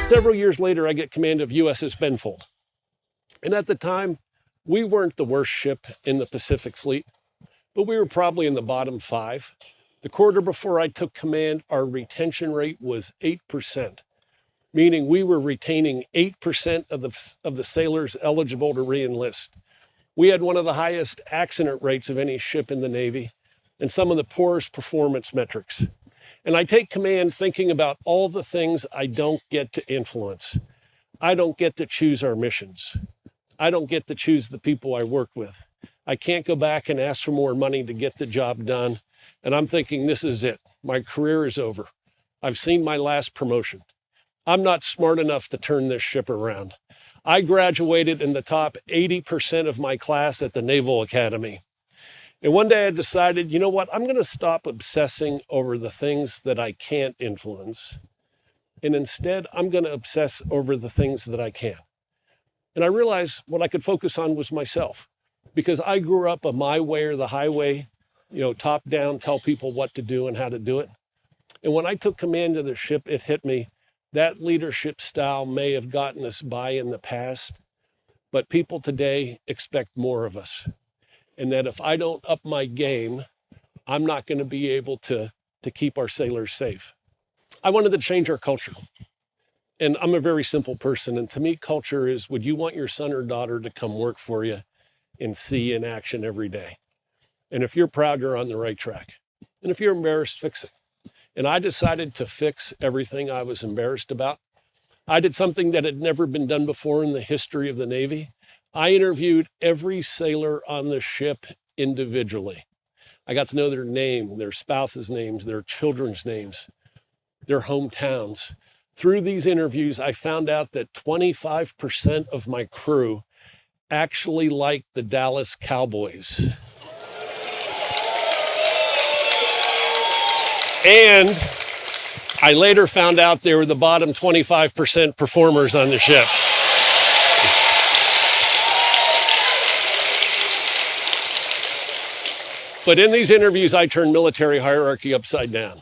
Several years later, I get command of USS Benfold. And at the time, we weren't the worst ship in the Pacific Fleet, but we were probably in the bottom 5. The quarter before I took command, our retention rate was 8%, meaning we were retaining 8% of the sailors eligible to re-enlist. We had one of the highest accident rates of any ship in the Navy and some of the poorest performance metrics. And I take command thinking about all the things I don't get to influence. I don't get to choose our missions. I don't get to choose the people I work with. I can't go back and ask for more money to get the job done. And I'm thinking, this is it. My career is over. I've seen my last promotion. I'm not smart enough to turn this ship around. I graduated in the top 80% of my class at the Naval Academy. And one day I decided, you know what? I'm going to stop obsessing over the things that I can't influence. And instead, I'm going to obsess over the things that I can. And I realized what I could focus on was myself, because I grew up a my way or the highway, top down, tell people what to do and how to do it. And when I took command of the ship, it hit me. That leadership style may have gotten us by in the past, but people today expect more of us. And that if I don't up my game, I'm not going to be able to keep our sailors safe. I wanted to change our culture. And I'm a very simple person. And to me, culture is, would you want your son or daughter to come work for you and see you in action every day? And if you're proud, you're on the right track. And if you're embarrassed, fix it. And I decided to fix everything I was embarrassed about. I did something that had never been done before in the history of the Navy. I interviewed every sailor on the ship individually. I got to know their name, their spouses' names, their children's names, their hometowns. Through these interviews, I found out that 25% of my crew actually liked the Dallas Cowboys. And I later found out they were the bottom 25% performers on the ship. But in these interviews, I turned military hierarchy upside down.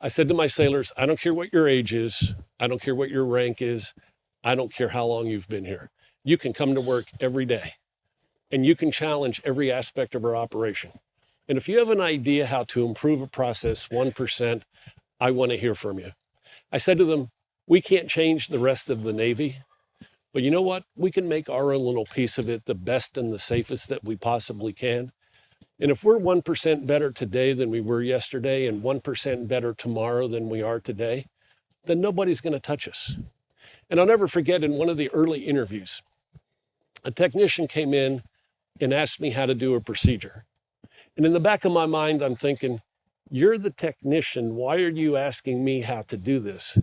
I said to my sailors, I don't care what your age is. I don't care what your rank is. I don't care how long you've been here. You can come to work every day, and you can challenge every aspect of our operation. And if you have an idea how to improve a process 1%, I want to hear from you. I said to them, we can't change the rest of the Navy, but you know what? We can make our own little piece of it the best and the safest that we possibly can. And if we're 1% better today than we were yesterday and 1% better tomorrow than we are today, then nobody's going to touch us. And I'll never forget, in one of the early interviews, a technician came in and asked me how to do a procedure. And in the back of my mind, I'm thinking, you're the technician. Why are you asking me how to do this?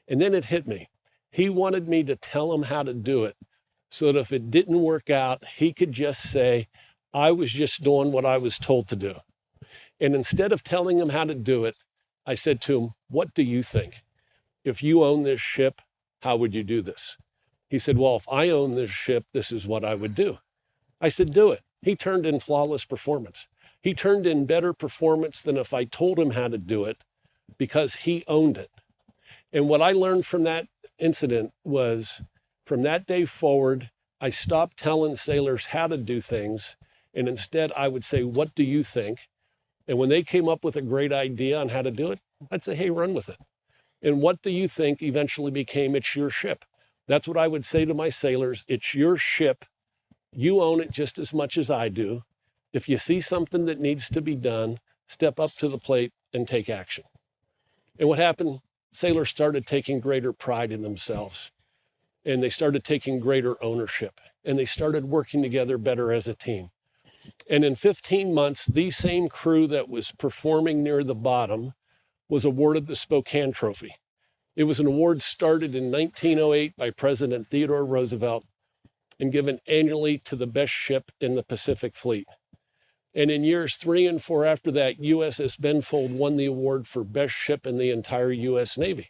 And then it hit me. He wanted me to tell him how to do it so that if it didn't work out, he could just say, I was just doing what I was told to do. And instead of telling him how to do it, I said to him, what do you think? If you own this ship, how would you do this? He said, well, if I own this ship, this is what I would do. I said, do it. He turned in flawless performance. He turned in better performance than if I told him how to do it, because he owned it. And what I learned from that incident was, from that day forward, I stopped telling sailors how to do things. And instead, I would say, what do you think? And when they came up with a great idea on how to do it, I'd say, hey, run with it. And what do you think eventually became, it's your ship. That's what I would say to my sailors. It's your ship. You own it just as much as I do. If you see something that needs to be done, step up to the plate and take action. And what happened? Sailors started taking greater pride in themselves. And they started taking greater ownership. And they started working together better as a team. And in 15 months, the same crew that was performing near the bottom was awarded the Spokane Trophy. It was an award started in 1908 by President Theodore Roosevelt and given annually to the best ship in the Pacific Fleet. And in years 3 and 4 after that, USS Benfold won the award for best ship in the entire U.S. Navy.